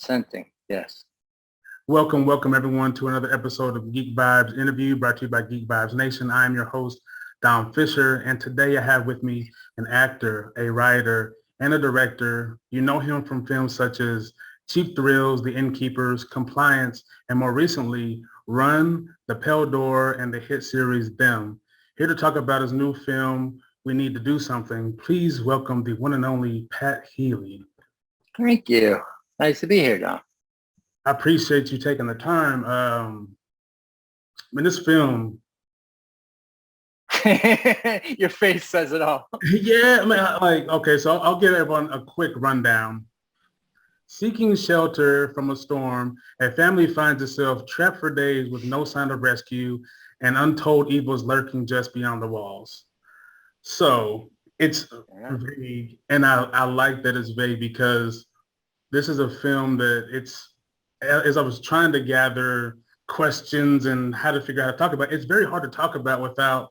Consenting, yes. Welcome everyone to another episode of Geek Vibes Interview brought to you by Geek Vibes Nation. I'm your host, Dom Fisher, and today I have with me an actor, a writer, and a director. You know him from films such as Cheap Thrills, The Innkeepers, Compliance, and more recently, Run, The Pale Door, and the hit series Them. Here to talk about his new film, We Need to Do Something, please welcome the one and only Pat Healy. Thank you. Nice to be here, Dom. I appreciate you taking the time. This film, Your face says it all. yeah, okay, so I'll give everyone a quick rundown. Seeking shelter from a storm, a family finds itself trapped for days with no sign of rescue and untold evils lurking just beyond the walls. So it's vague, and I like that it's vague because this is a film that as I was trying to gather questions and how to figure out how to talk about it, it's very hard to talk about without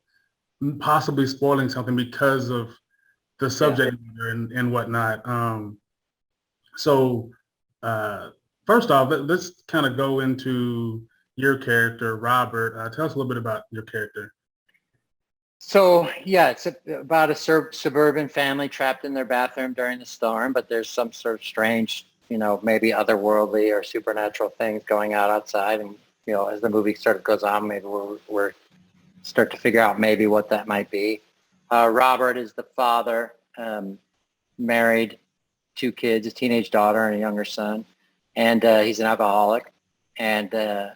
possibly spoiling something because of the subject matter and whatnot. So first off, let's kind of go into your character, Robert. Tell us a little bit about your character. So, yeah, it's about a suburban family trapped in their bathroom during the storm, but there's some sort of strange, maybe otherworldly or supernatural things going on outside. And, as the movie sort of goes on, maybe we're start to figure out maybe what that might be. Robert is the father, married, 2 kids, a teenage daughter and a younger son. And he's an alcoholic. And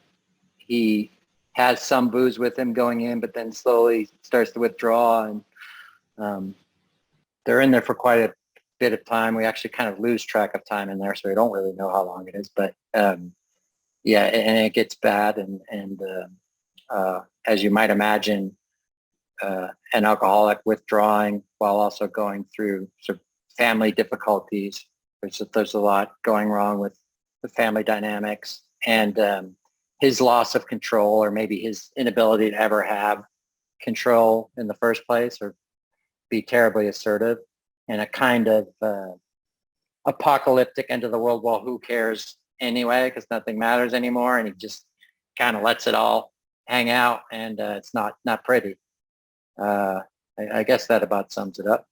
he has some booze with him going in, but then slowly starts to withdraw. And they're in there for quite a bit of time. We actually kind of lose track of time in there, so we don't really know how long it is. But and it gets bad. And as you might imagine, an alcoholic withdrawing while also going through sort of family difficulties. There's a lot going wrong with the family dynamics and his loss of control, or maybe his inability to ever have control in the first place or be terribly assertive, and a kind of apocalyptic end of the world. Well, who cares anyway, because nothing matters anymore. And he just kind of lets it all hang out, and it's not pretty. I guess that about sums it up.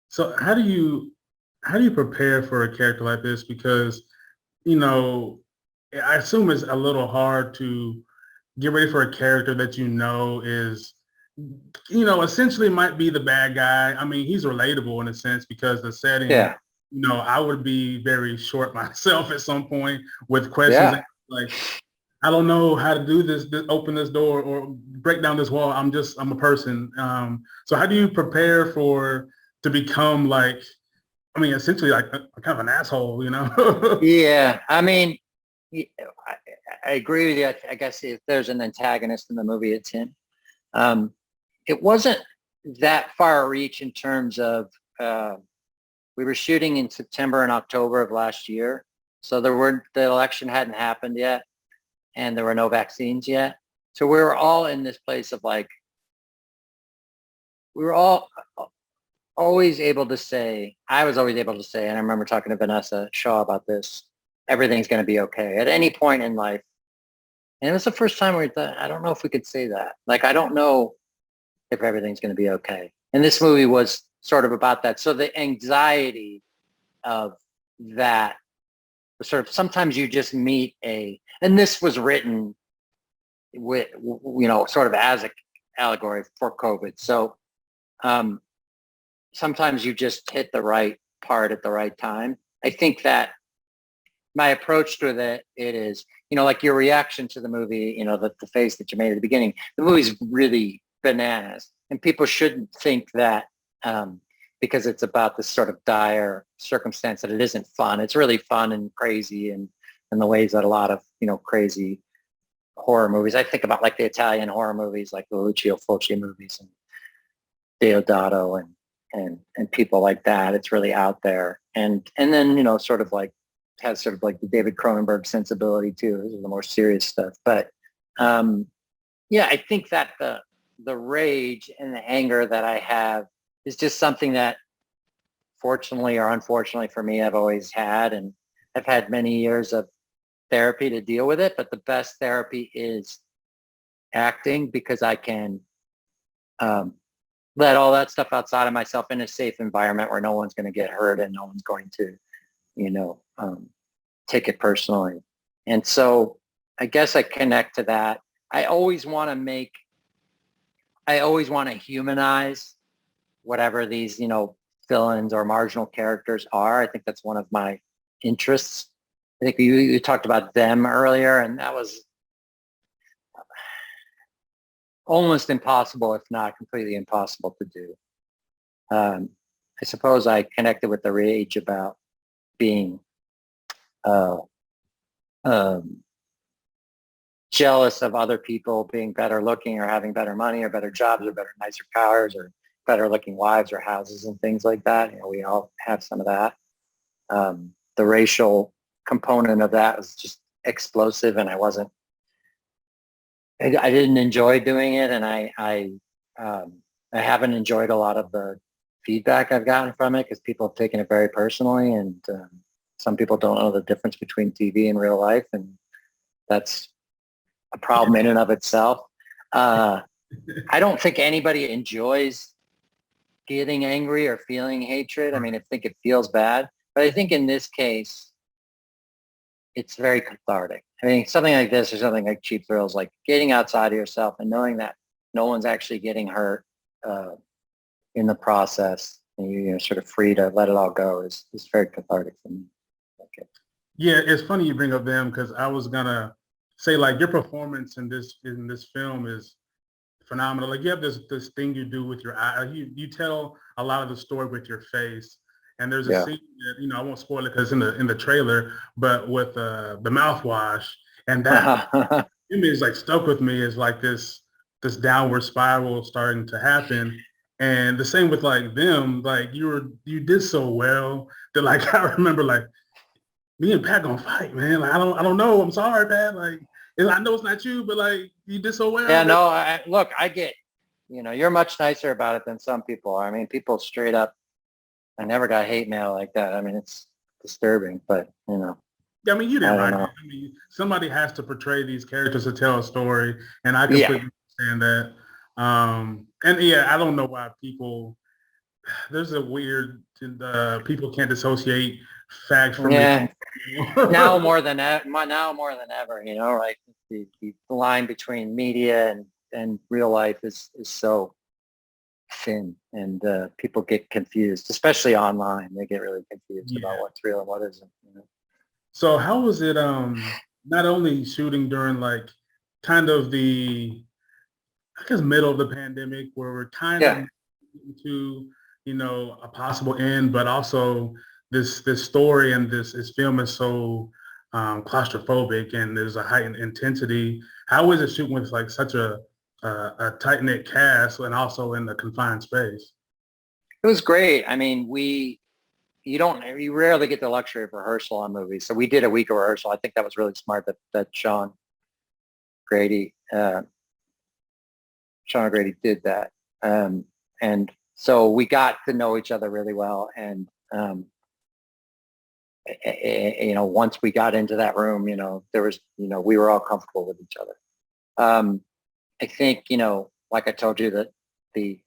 So how do you prepare for a character like this? Because, I assume it's a little hard to get ready for a character that is, essentially might be the bad guy. I mean, he's relatable in a sense because the setting, I would be very short myself at some point with questions like, I don't know how to do this, open this door or break down this wall. I'm a person. So how do you prepare to become essentially like a kind of an asshole, Yeah. I mean, I agree with you. I guess if there's an antagonist in the movie, it's him. It wasn't that far reach in terms of, we were shooting in September and October of last year. So the election hadn't happened yet, and there were no vaccines yet. So we were all in this place of we were all always able to say, I was always able to say, and I remember talking to Vanessa Shaw about this, everything's going to be okay at any point in life. And it was the first time we thought, I don't know if we could say that. I don't know if everything's going to be okay. And this movie was sort of about that. So the anxiety of that was sort of, sometimes you just meet and this was written with, sort of as an allegory for COVID. So sometimes you just hit the right part at the right time. I think that my approach to it is, like your reaction to the movie, the face that you made at the beginning, the movie's really bananas. And people shouldn't think that because it's about this sort of dire circumstance that it isn't fun. It's really fun and crazy and in the ways that a lot of, crazy horror movies. I think about the Italian horror movies, like the Lucio Fulci movies and Deodato and people like that. It's really out there. And then, sort of has sort of the David Cronenberg sensibility too. This is the more serious stuff. But I think that the rage and the anger that I have is just something that fortunately or unfortunately for me, I've always had. And I've had many years of therapy to deal with it, but the best therapy is acting, because I can let all that stuff outside of myself in a safe environment where no one's going to get hurt and no one's going to, take it personally. And so I guess I connect to that. I always want to humanize whatever these, villains or marginal characters are. I think that's one of my interests. I think you talked about them earlier, and that was almost impossible, if not completely impossible to do. I suppose I connected with the rage about being jealous of other people being better looking or having better money or better jobs or better, nicer cars or better looking wives or houses and things like that. We all have some of that. The racial component of that was just explosive, and I didn't enjoy doing it, and I haven't enjoyed a lot of the feedback I've gotten from it, because people have taken it very personally, and some people don't know the difference between TV and real life, and that's a problem in and of itself. I don't think anybody enjoys getting angry or feeling hatred. I mean, I think it feels bad, but I think in this case, it's very cathartic. I mean, something like this or something like Cheap Thrills, like getting outside of yourself and knowing that no one's actually getting hurt in the process, and you're sort of free to let it all go is very cathartic for me. Okay. Yeah, it's funny you bring up them, because I was gonna say, like, your performance in this film is phenomenal. Like, you have this thing you do with your eye. You tell a lot of the story with your face. And there's a scene that, I won't spoil it because in the trailer, but with the mouthwash, and that image like stuck with me, is like this downward spiral starting to happen. And the same with like them, like you did so well that, like, I remember, like, me and Pat gonna fight, man. Like, I don't know. I'm sorry, Pat. Like, I know it's not you, but like, you did so well. Yeah, no, I get, you're much nicer about it than some people are. I mean, people straight up, I never got hate mail like that. I mean, it's disturbing, but Yeah, I mean, you didn't I write don't it. know. I mean, somebody has to portray these characters to tell a story, and I completely understand that. And yeah, I don't know why there's a weird, people can't dissociate fact from Yeah. Now reality. more than ever, right? The line between media and real life is so thin, and people get confused, especially online. They get really confused about what's real and what isn't. So how was it, not only shooting during like kind of the, I guess, middle of the pandemic, where we're kind of into, a possible end, but also this story and this film is so claustrophobic, and there's a heightened intensity. How is it shooting with like such a tight-knit cast and also in the confined space? It was great. I mean, you rarely get the luxury of rehearsal on movies. So we did a week of rehearsal. I think that was really smart that Sean Grady did that. And so we got to know each other really well. And, once we got into that room, there was, we were all comfortable with each other. I think, like I told you, that the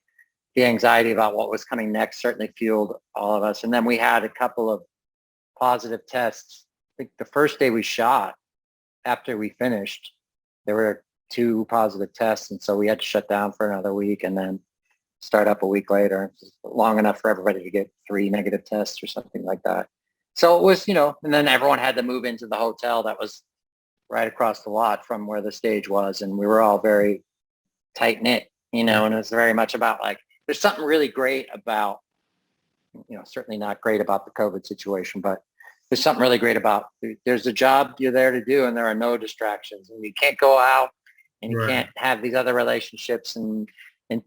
anxiety about what was coming next certainly fueled all of us. And then we had a couple of positive tests. I think the first day we shot, after we finished, there were 2 positive tests. And so we had to shut down for another week and then start up a week later, long enough for everybody to get 3 negative tests or something like that. So it was, and then everyone had to move into the hotel that was right across the lot from where the stage was. And we were all very tight knit, and it was very much about like, there's something really great about, certainly not great about the COVID situation, but there's something really great about, there's a job you're there to do, and there are no distractions, and you can't go out, and you can't have these other relationships and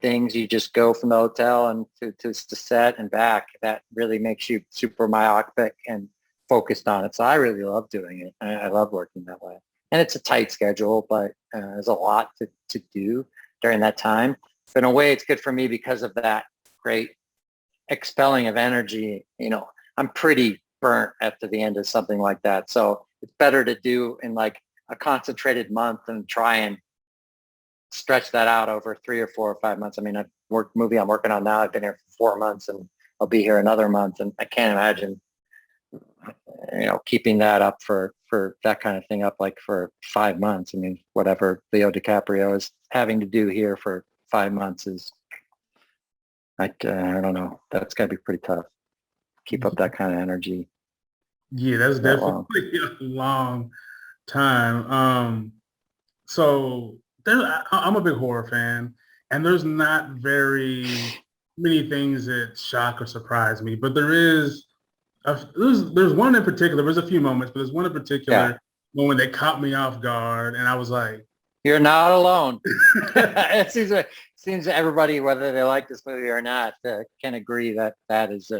things. You just go from the hotel and to set and back. That really makes you super myopic and focused on it. So I really love doing it. I love working that way. And it's a tight schedule, but there's a lot to do during that time. So in a way, it's good for me because of that great expelling of energy. I'm pretty burnt after the end of something like that. So it's better to do in like a concentrated month and try and stretch that out over 3 or 4 or 5 months. I mean, movie I'm working on now, I've been here for 4 months and I'll be here another month. And I can't imagine, keeping that up for that kind of thing up like for 5 months. I mean, whatever Leo DiCaprio is having to do here for 5 months is, I don't know. That's got to be pretty tough. Keep up that kind of energy. Yeah, that's that long. definitely a long time. So I'm a big horror fan, and there's not very many things that shock or surprise me, but there's one in particular. There's a few moments, but there's one in particular when they caught me off guard, and I was like, "You're not alone." It seems everybody, whether they like this movie or not, can agree that is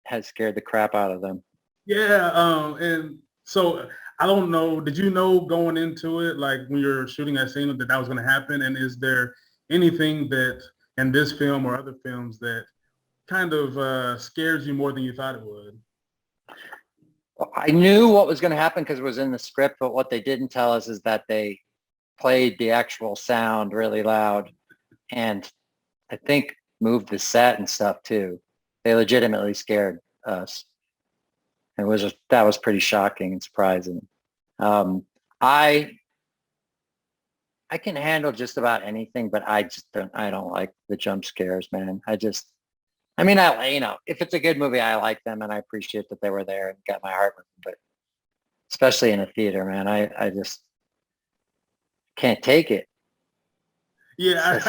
has scared the crap out of them. Yeah, and so I don't know. Did you know going into it, like when you're shooting that scene, that was going to happen? And is there anything that in this film or other films that kind of scares you more than you thought it would? I knew what was going to happen because it was in the script, but what they didn't tell us is that they played the actual sound really loud, and I think moved the set and stuff too. They legitimately scared us. That was pretty shocking and surprising. I can handle just about anything, but I don't like the jump scares, man. I mean, if it's a good movie, I like them and I appreciate that they were there and got my heart with them, but especially in a theater, man, I just can't take it. Yeah,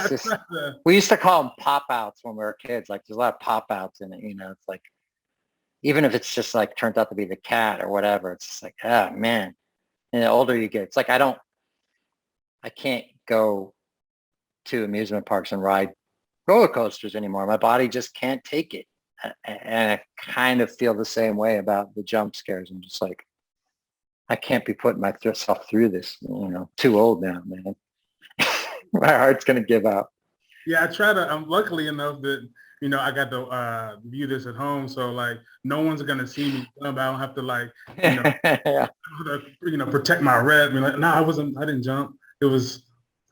we used to call them pop outs when we were kids. Like there's a lot of pop outs in it, it's like, even if it's just like turned out to be the cat or whatever, it's just like, oh man. And the older you get, it's like, I can't go to amusement parks and ride roller coasters anymore. My body just can't take it. And I kind of feel the same way about the jump scares. I'm just like, I can't be putting myself through this, too old now, man. My heart's going to give out. Yeah, I'm luckily enough that, I got to view this at home. So like no one's going to see me. I don't have to like, Yeah. Protect my rep. I mean, like, no, I didn't jump. That was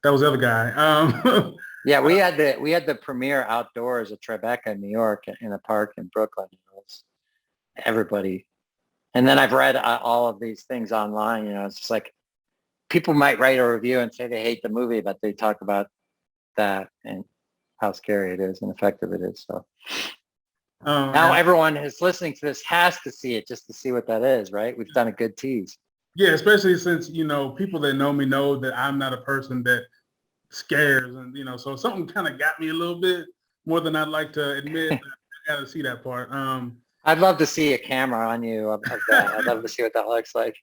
the other guy. Yeah, we had the premiere outdoors at Tribeca in New York in a park in Brooklyn. It was everybody. And then I've read all of these things online. It's just like people might write a review and say they hate the movie, but they talk about that and how scary it is and effective it is. So now everyone who's listening to this has to see it just to see what that is, right? We've done a good tease. Yeah, especially since, people that know me know that I'm not a person that scares and, so something kind of got me a little bit more than I'd like to admit. I got to see that part. I'd love to see a camera on you of that. I'd love to see what that looks like.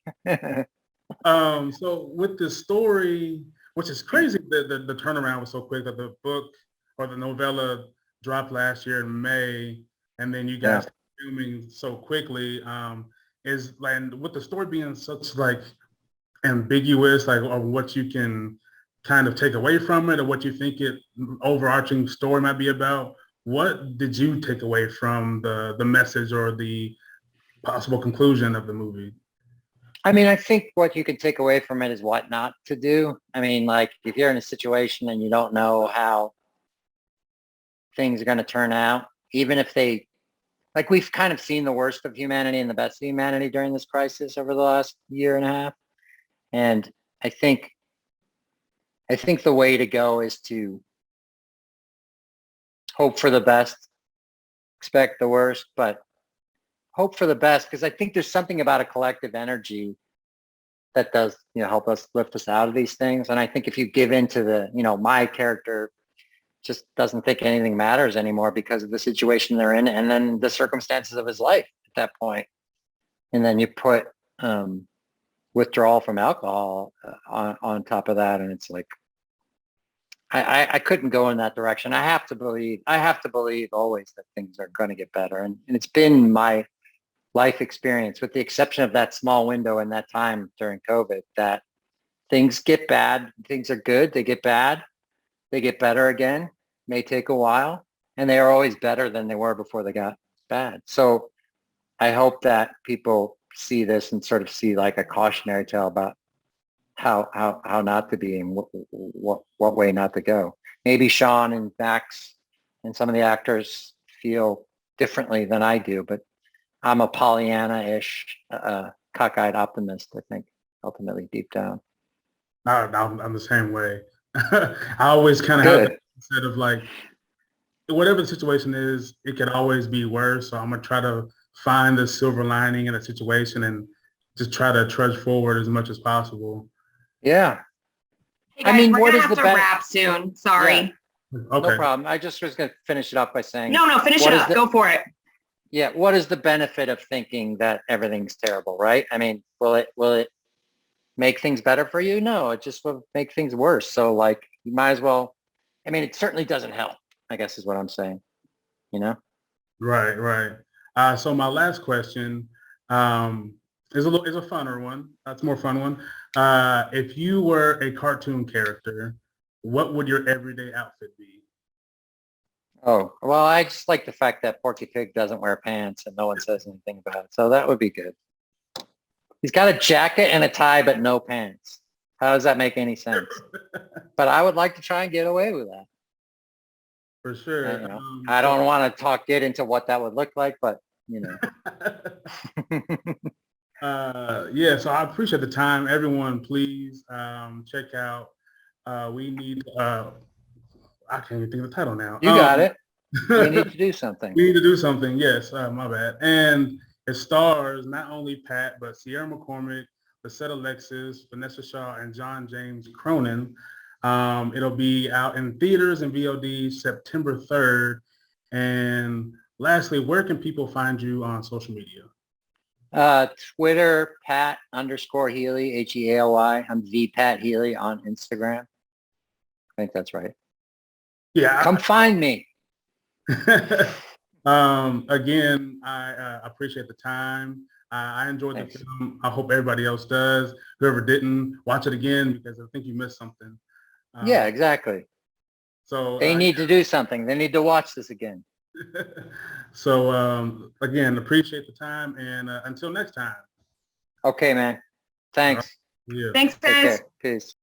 So with the story, which is crazy that the turnaround was so quick, that the book or the novella dropped last year in May, and then you guys filming so quickly, is like, with the story being such like ambiguous, like, or what you can kind of take away from it, or what you think it overarching story might be about. What did you take away from the message or the possible conclusion of the movie? I mean, I think what you can take away from it is what not to do. I mean, like if you're in a situation and you don't know how things are going to turn out, even if like we've kind of seen the worst of humanity and the best of humanity during this crisis over the last year and a half. And I think the way to go is to hope for the best, expect the worst, but hope for the best, because I think there's something about a collective energy that does, help us lift us out of these things. And I think if you give into my character just doesn't think anything matters anymore because of the situation they're in and then the circumstances of his life at that point. And then you put withdrawal from alcohol on top of that. And it's like, I couldn't go in that direction. I have to believe always that things are going to get better. And it's been my life experience, with the exception of that small window in that time during COVID, that things get bad, things are good, they get bad, they get better again, may take a while, and they are always better than they were before they got bad. So I hope that people see this and sort of see like a cautionary tale about how not to be and what way not to go. Maybe Sean and Max and some of the actors feel differently than I do, but I'm a Pollyanna-ish, cockeyed optimist, I think, ultimately deep down. I'm the same way. I always kind of have that instead of like, whatever the situation is, it could always be worse. So I'm going to try to find the silver lining in a situation and just try to trudge forward as much as possible. Yeah. Hey guys, we're gonna have to wrap soon. Sorry. Yeah. Okay. No problem. I just was going to finish it up by saying. No, finish it up. Go for it. Yeah. What is the benefit of thinking that everything's terrible, right? I mean, will it make things better for you? No, it just will make things worse. So like, you might as well, I mean, it certainly doesn't help, I guess is what I'm saying, you know? Right. So my last question is a funner one. That's a more fun one. If you were a cartoon character, what would your everyday outfit be? Oh, well, I just like the fact that Porky Pig doesn't wear pants and no one says anything about it. So that would be good. He's got a jacket and a tie, but no pants. How does that make any sense? But I would like to try and get away with that. For sure. And, you know, I don't want to get into what that would look like, but you know. Yeah, so I appreciate the time. Everyone, please check out. We need. I can't even think of the title now. You got it. We need to do something. We need to do something. Yes, my bad. And it stars not only Pat, but Sierra McCormick, Lisette Alexis, Vanessa Shaw, and John James Cronin. It'll be out in theaters and VOD September 3rd. And lastly, where can people find you on social media? Twitter, Pat_Healy, Healy. I'm the Pat Healy on Instagram. I think that's right. Yeah. Come find me. Again, I appreciate the time. I enjoyed the film. I hope everybody else does. Whoever didn't, watch it again because I think you missed something. Yeah, exactly. So they need to do something. They need to watch this again. So again, appreciate the time, and until next time. Okay, man. Thanks. Yeah. Thanks, guys. Peace.